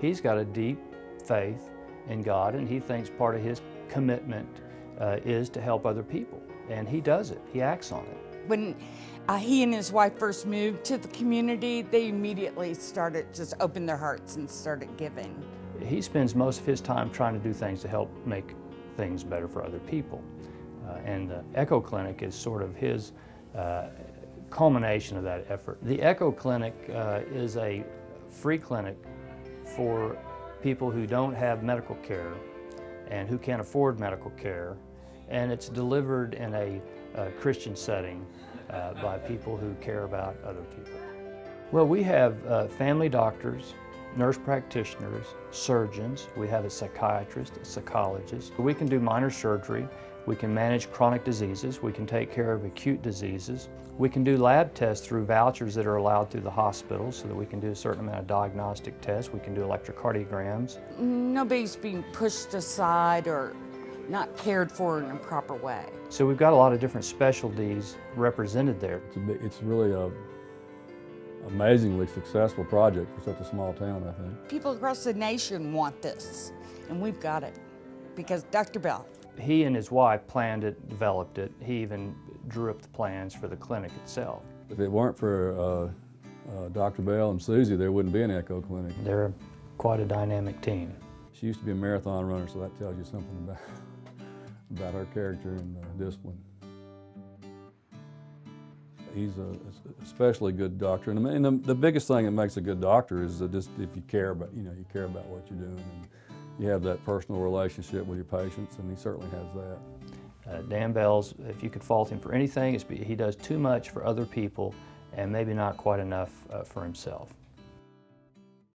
He's got a deep faith in God, and he thinks part of his commitment is to help other people, and he does it. He acts on it. When he and his wife first moved to the community, they immediately started just open their hearts and started giving. He spends most of his time trying to do things to help make things better for other people. And the Echo Clinic is sort of his culmination of that effort. The Echo Clinic is a free clinic for people who don't have medical care and who can't afford medical care, and it's delivered in a Christian setting by people who care about other people. Well, we have family doctors, nurse practitioners, surgeons. We have a psychiatrist, a psychologist. We can do minor surgery. We can manage chronic diseases. We can take care of acute diseases. We can do lab tests through vouchers that are allowed through the hospitals so that we can do a certain amount of diagnostic tests. We can do electrocardiograms. Nobody's being pushed aside or not cared for in a proper way. So we've got a lot of different specialties represented there. It's really an amazingly successful project for such a small town, I think. People across the nation want this, and we've got it because Dr. Bell. He and his wife planned it, developed it. He even drew up the plans for the clinic itself. If it weren't for Dr. Bell and Suzie, there wouldn't be an Echo Clinic. They're quite a dynamic team. She used to be a marathon runner, so that tells you something about her character and discipline. He's an especially good doctor, and the biggest thing that makes a good doctor is just if you care about, you care about what you're doing, and you have that personal relationship with your patients, and he certainly has that. Dan Bell's, if you could fault him for anything, he does too much for other people and maybe not quite enough for himself.